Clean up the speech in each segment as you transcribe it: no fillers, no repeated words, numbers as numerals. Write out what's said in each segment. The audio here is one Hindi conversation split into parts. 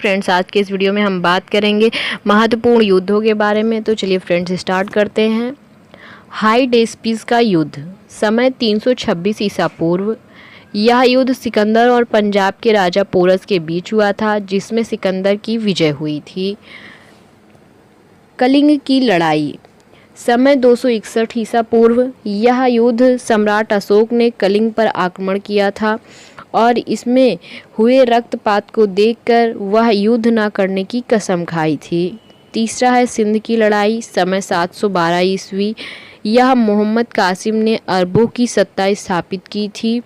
फ्रेंड्स, आज के इस वीडियो में हम बात करेंगे महत्वपूर्ण युद्धों के बारे में। तो चलिए फ्रेंड्स स्टार्ट करते हैं। हाइडेस्पिस का युद्ध, समय 326 ईसा पूर्व। यह युद्ध सिकंदर और पंजाब के राजा पोरस के बीच हुआ था, जिसमें सिकंदर की विजय हुई थी। कलिंग की लड़ाई, समय 261 ईसा पूर्व। यह युद्ध सम्राट अशोक ने कलिंग पर आक्रमण किया था और इसमें हुए रक्तपात को देखकर वह युद्ध न करने की कसम खाई थी। तीसरा है सिंध की लड़ाई, समय 712 ईस्वी। यह मोहम्मद कासिम ने अरबों की सत्ता स्थापित की थी।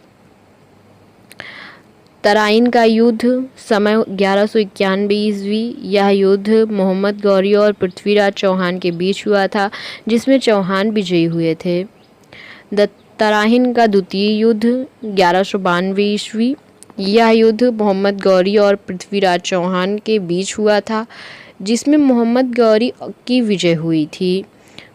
तराइन का युद्ध, समय 1191 ईस्वी। यह युद्ध मोहम्मद गौरी और पृथ्वीराज चौहान के बीच हुआ था, जिसमें चौहान विजयी हुए थे। तराइन का द्वितीय युद्ध 1192 ईस्वी। यह युद्ध मोहम्मद गौरी और पृथ्वीराज चौहान के बीच हुआ था, जिसमें मोहम्मद गौरी की विजय हुई थी।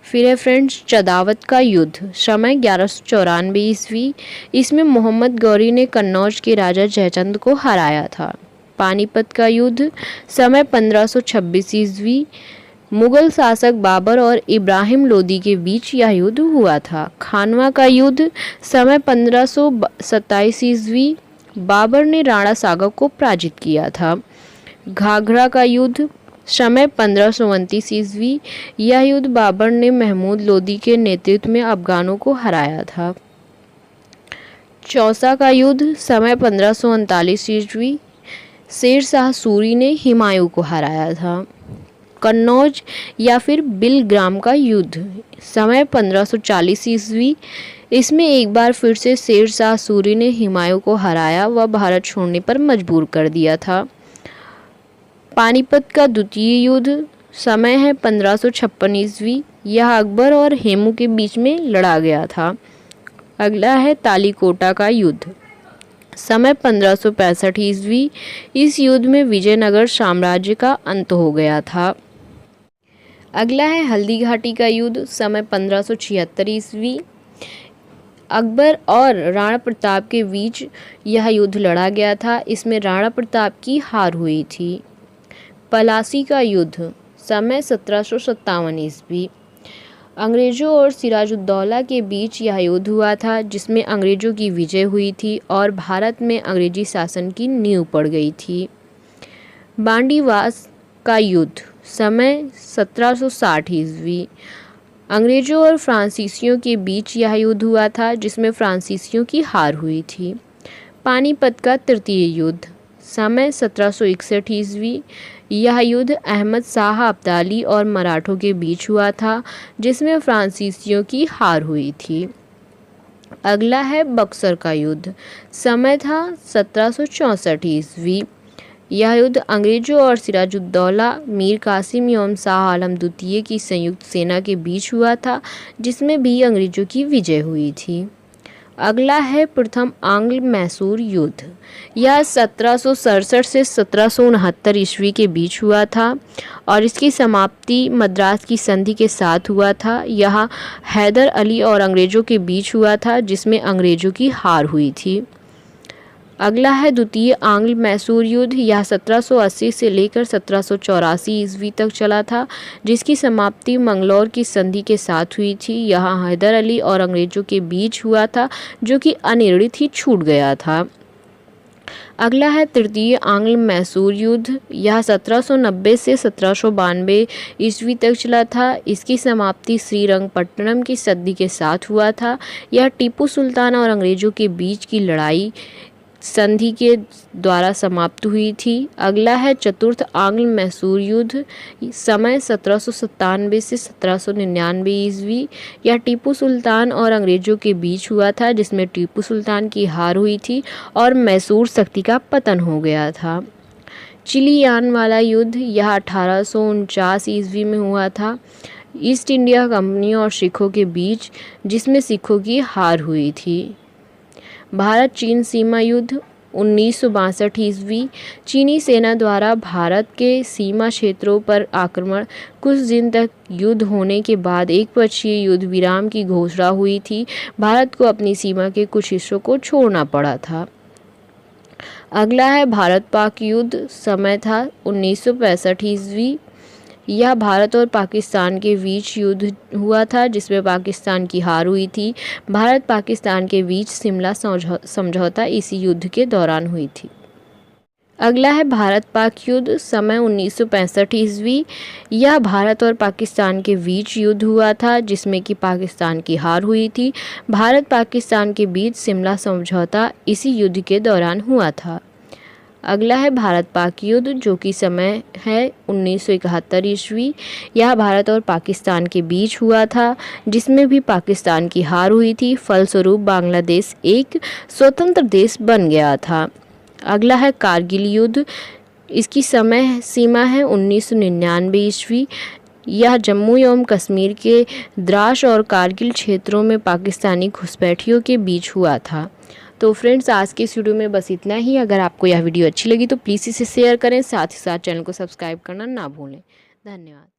फिर है फ्रेंड्स चंदावत का युद्ध, समय 1194 ईस्वी। इसमें मोहम्मद गौरी ने कन्नौज के राजा जयचंद को हराया था। पानीपत का युद्ध, समय 1526 ईस्वी। मुगल शासक बाबर और इब्राहिम लोदी के बीच यह युद्ध हुआ था। खानवा का युद्ध, समय 1527 ईस्वी। बाबर ने राणा सागर को पराजित किया था। घाघरा का युद्ध, समय 1529 ईस्वी। यह युद्ध बाबर ने महमूद लोदी के नेतृत्व में अफगानों को हराया था। चौसा का युद्ध, समय 1539 ईस्वी। शेर शाह सूरी ने हुमायूं को हराया था। कन्नौज या फिर बिलग्राम का युद्ध, समय 1540 ईस्वी। इसमें एक बार फिर से शेर शाह सूरी ने हुमायूं को हराया व भारत छोड़ने पर मजबूर कर दिया था। पानीपत का द्वितीय युद्ध, समय है 1556 ईस्वी। यह अकबर और हेमू के बीच में लड़ा गया था। अगला है तालीकोटा का युद्ध, समय 1565 ईस्वी। इस युद्ध में विजयनगर साम्राज्य का अंत हो गया था। अगला है हल्दी घाटी का युद्ध, समय 1576 ईस्वी। अकबर और राणा प्रताप के बीच यह युद्ध लड़ा गया था। इसमें राणा प्रताप की हार हुई थी। पलासी का युद्ध, समय 1757 ईस्वी। अंग्रेज़ों और सिराजुद्दौला के बीच यह युद्ध हुआ था, जिसमें अंग्रेज़ों की विजय हुई थी और भारत में अंग्रेजी शासन की नींव पड़ गई थी। बांडीवास का युद्ध, समय 1760 ईस्वी। अंग्रेज़ों और फ्रांसीसियों के बीच यह युद्ध हुआ था, जिसमें फ्रांसीसियों की हार हुई थी। पानीपत का तृतीय युद्ध, समय 1761 ईस्वी। यह युद्ध अहमद शाह अब्दाली और मराठों के बीच हुआ था, जिसमें फ्रांसीसियों की हार हुई थी। अगला है बक्सर का युद्ध, समय था 1764 ईस्वी। यह युद्ध अंग्रेज़ों और सिराजुद्दौला, मीर कासिम एवं शाह आलम द्वितीय की संयुक्त सेना के बीच हुआ था, जिसमें भी अंग्रेज़ों की विजय हुई थी। अगला है प्रथम आंग्ल मैसूर युद्ध। यह 1767 से 1769 ईस्वी के बीच हुआ था और इसकी समाप्ति मद्रास की संधि के साथ हुआ था। यह हैदर अली और अंग्रेज़ों के बीच हुआ था, जिसमें अंग्रेज़ों की हार हुई थी। अगला है द्वितीय आंग्ल मैसूर युद्ध। यह 1780 से लेकर 1784 ईस्वी तक चला था, जिसकी समाप्ति मंगलौर की संधि के साथ हुई थी। यह हैदर अली और अंग्रेज़ों के बीच हुआ था, जो कि अनिर्णित ही छूट गया था। अगला है तृतीय आंग्ल मैसूर युद्ध। यह 1790 से 1792 ईस्वी तक चला था। इसकी समाप्ति श्रीरंगपट्टनम की संधि के साथ हुआ था। यह टीपू सुल्तान और अंग्रेज़ों के बीच की लड़ाई संधि के द्वारा समाप्त हुई थी। अगला है चतुर्थ आंग्ल मैसूर युद्ध, समय 1797 से 1799 ईस्वी। यह टीपू सुल्तान और अंग्रेज़ों के बीच हुआ था, जिसमें टीपू सुल्तान की हार हुई थी और मैसूर शक्ति का पतन हो गया था। चिलियान वाला युद्ध, यह 1849 ईस्वी में हुआ था, ईस्ट इंडिया कंपनी और सिखों के बीच, जिसमें सिखों की हार हुई थी। भारत चीन सीमा युद्ध, 1962 ईस्वी। चीनी सेना द्वारा भारत के सीमा क्षेत्रों पर आक्रमण, कुछ दिन तक युद्ध होने के बाद एकपक्षीय युद्ध विराम की घोषणा हुई थी। भारत को अपनी सीमा के कुछ हिस्सों को छोड़ना पड़ा था। अगला है भारत पाक युद्ध, समय था 1965 ईस्वी। यह भारत और पाकिस्तान के बीच युद्ध हुआ था जिसमें पाकिस्तान की हार हुई थी। भारत पाकिस्तान के बीच शिमला समझौता इसी युद्ध के दौरान हुई थी। अगला है भारत पाक युद्ध, समय 1965 ईस्वी। यह भारत और पाकिस्तान के बीच युद्ध हुआ था जिसमें कि पाकिस्तान की हार हुई थी। भारत पाकिस्तान के बीच शिमला समझौता इसी युद्ध के दौरान हुआ था। अगला है भारत पाक युद्ध, जो कि समय है 1971 ईस्वी। यह भारत और पाकिस्तान के बीच हुआ था जिसमें भी पाकिस्तान की हार हुई थी। फलस्वरूप बांग्लादेश एक स्वतंत्र देश बन गया था। अगला है कारगिल युद्ध, इसकी समय सीमा है 1999 ईस्वी। यह जम्मू एवं कश्मीर के द्रास और कारगिल क्षेत्रों में पाकिस्तानी घुसपैठियों के बीच हुआ था। तो फ्रेंड्स, आज के इस वीडियो में बस इतना ही। अगर आपको यह वीडियो अच्छी लगी तो प्लीज़ इसे शेयर करें, साथ ही साथ चैनल को सब्सक्राइब करना ना भूलें। धन्यवाद।